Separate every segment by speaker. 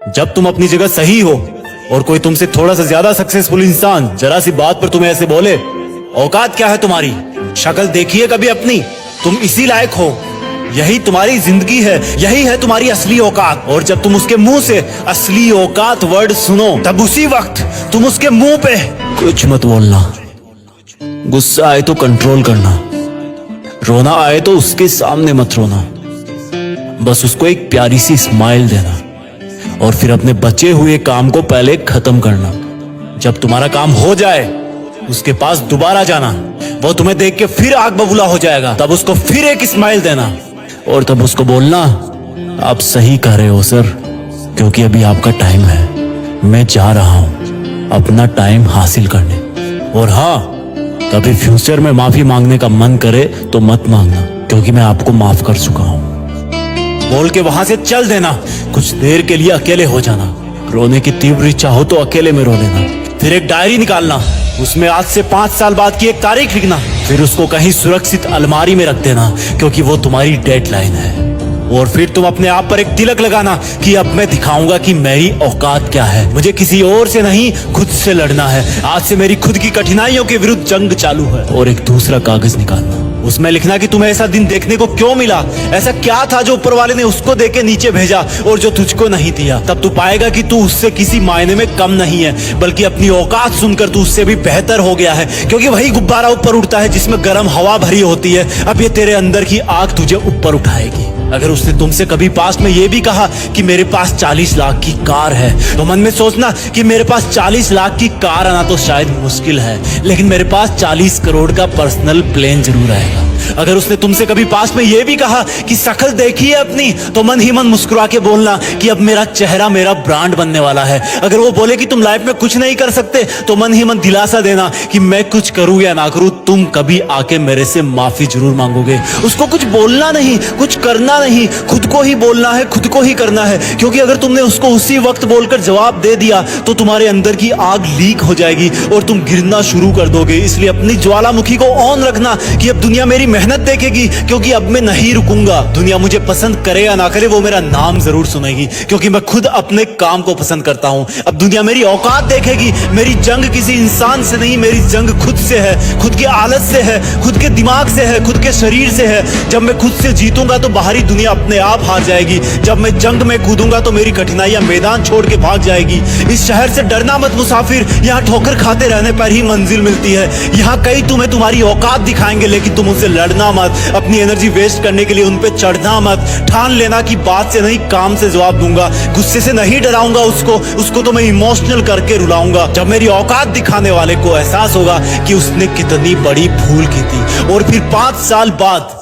Speaker 1: जब तुम अपनी जगह सही हो और कोई तुमसे थोड़ा सा ज्यादा सक्सेसफुल इंसान जरा सी बात पर तुम्हें ऐसे बोले, औकात क्या है तुम्हारी, शक्ल देखिए कभी अपनी, तुम इसी लायक हो, यही तुम्हारी जिंदगी है, यही है तुम्हारी असली औकात। और जब तुम उसके मुंह से असली औकात वर्ड सुनो, तब उसी वक्त तुम उसके मुंह पे कुछ मत बोलना। गुस्सा आए तो कंट्रोल करना, रोना आए तो उसके सामने मत रोना, बस उसको एक प्यारी सी स्माइल देना और फिर अपने बचे हुए काम को पहले खत्म करना। जब तुम्हारा काम हो जाए उसके पास दोबारा जाना, वो तुम्हें देख के फिर आग बबूला हो जाएगा, तब उसको फिर एक स्माइल देना और तब उसको बोलना, आप सही कह रहे हो सर, क्योंकि अभी आपका टाइम है, मैं जा रहा हूं अपना टाइम हासिल करने। और हाँ, कभी फ्यूचर में माफी मांगने का मन करे तो मत मांगना, क्योंकि मैं आपको माफ कर चुका हूं। बोल के वहां से चल देना, कुछ देर के लिए अकेले हो जाना, रोने की तीव्र इच्छा हो तो अकेले में रो लेना, फिर एक डायरी निकालना, उसमें आज से 5 साल बाद की एक तारीख लिखना, फिर उसको कहीं सुरक्षित अलमारी में रख देना, क्योंकि वो तुम्हारी डेडलाइन है। और फिर तुम अपने आप पर एक तिलक लगाना कि अब मैं दिखाऊंगा कि मेरी औकात क्या है, मुझे किसी और से नहीं खुद से लड़ना है, आज से मेरी खुद की कठिनाइयों के विरुद्ध जंग चालू है। और एक दूसरा कागज निकालना, उसमें लिखना कि तुम्हें ऐसा दिन देखने को क्यों मिला, ऐसा क्या था जो ऊपर वाले ने उसको देके नीचे भेजा और जो तुझको नहीं दिया। तब तू पाएगा कि तू उससे किसी मायने में कम नहीं है, बल्कि अपनी औकात सुनकर तू उससे भी बेहतर हो गया है, क्योंकि वही गुब्बारा ऊपर उड़ता है जिसमें गर्म हवा भरी होती है। अब ये तेरे अंदर की आग तुझे ऊपर उठाएगी। अगर उसने तुमसे कभी पास्ट में ये भी कहा कि मेरे पास 40 लाख की कार है, तो मन में सोचना कि मेरे पास 40 लाख की कार आना तो शायद मुश्किल है, लेकिन मेरे पास 40 करोड़ का पर्सनल प्लेन जरूर आएगा। अगर उसने तुमसे कभी पास्ट में ये भी कहा कि शक्ल देखी है अपनी, तो मन ही मन मुस्कुरा के बोलना कि अब मेरा चेहरा मेरा ब्रांड बनने वाला है। अगर वो बोले कि तुम लाइफ में कुछ नहीं कर सकते, तो मन ही मन दिलासा देना कि मैं कुछ करूं या ना करूं, तुम कभी आके मेरे से माफी जरूर मांगोगे। उसको कुछ बोलना नहीं, कुछ करना नहीं, खुद को ही बोलना है, खुद को ही करना है, क्योंकि अगर तुमने उसको उसी वक्त बोलकर जवाब दे दिया तो तुम्हारे अंदर की आग लीक हो जाएगी और तुम गिरना शुरू कर दोगे। इसलिए अपनी ज्वालामुखी को ऑन रखना कि अब दुनिया मेरी मेहनत देखेगी, क्योंकि अब मैं नहीं रुकूंगा। दुनिया मुझे पसंद करे या ना करे, वो मेरा नाम जरूर सुनेगी, क्योंकि मैं खुद अपने काम को पसंद करता हूं। अब दुनिया मेरी औकात देखेगी। मेरी जंग किसी इंसान से नहीं, मेरी जंग खुद से है, खुद की आदत से है, खुद के दिमाग से है, खुद के शरीर से है। जब मैं खुद से जीतूंगा तो बाहरी दुनिया अपने आप हार जाएगी। जब मैं जंग में कूदूंगा तो मेरी कठिनाइयां मैदान छोड़ के भाग जाएगी। इस शहर से डरना मत मुसाफिर, यहाँ ठोकर खाते रहने पर ही मंजिल मिलती है। यहाँ कई तुम्हें तुम्हारी औकात दिखाएंगे, लेकिन तुम उनसे लड़ना मत, अपनी एनर्जी वेस्ट करने के लिए उन पे चढ़ना मत। ठान लेना कि बात से नहीं काम से जवाब दूंगा, गुस्से से नहीं डराऊंगा उसको तो मैं इमोशनल करके रुलाऊंगा। जब मेरी औकात दिखाने वाले को एहसास होगा कि उसने कितनी बड़ी भूल की थी, और फिर 5 साल बाद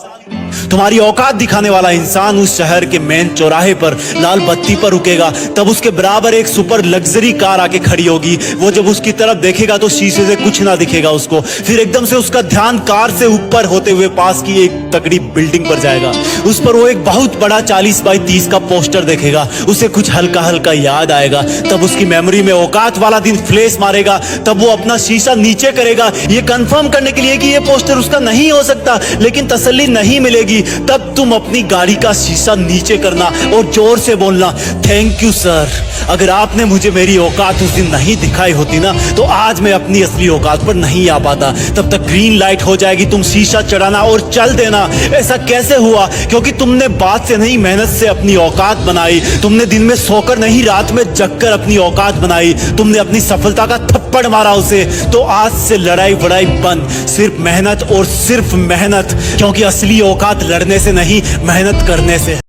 Speaker 1: तुम्हारी औकात दिखाने वाला इंसान उस शहर के मेन चौराहे पर लाल बत्ती पर रुकेगा, तब उसके बराबर एक सुपर लग्जरी कार आके खड़ी होगी। वो जब उसकी तरफ देखेगा तो शीशे से कुछ ना दिखेगा उसको। फिर एकदम से उसका ध्यान कार से ऊपर होते हुए पास की एक तगड़ी बिल्डिंग पर जाएगा। उस पर वो एक बहुत बड़ा 40 बाई 30 का पोस्टर देखेगा। उसे कुछ हल्का हल्का याद आएगा। तब उसकी मेमोरी में औकात वाला दिन फ्लैश मारेगा। तब वो अपना शीशा नीचे करेगा, ये कंफर्म करने के लिए कि ये पोस्टर उसका नहीं हो सकता, लेकिन तसल्ली नहीं मिलेगी। तब तुम अपनी गाड़ी का शीशा नीचे करना और जोर से बोलना, थैंक यू सर, अगर आपने मुझे मेरी औकात उस दिन नहीं दिखाई होती ना, तो आज मैं अपनी असली औकात पर नहीं आ पाता। तब तक ग्रीन लाइट हो जाएगी, तुम शीशा चढ़ाना और चल देना। ऐसा कैसे हुआ? क्योंकि तुमने बात से नहीं मेहनत से अपनी औकात बनाई। तुमने दिन में सोकर नहीं रात में जगकर अपनी औकात बनाई। तुमने अपनी सफलता का थप्पड़ मारा उसे। तो आज से लड़ाई वड़ाई बंद, सिर्फ मेहनत और सिर्फ मेहनत, क्योंकि असली औकात लड़ने से नहीं मेहनत करने से।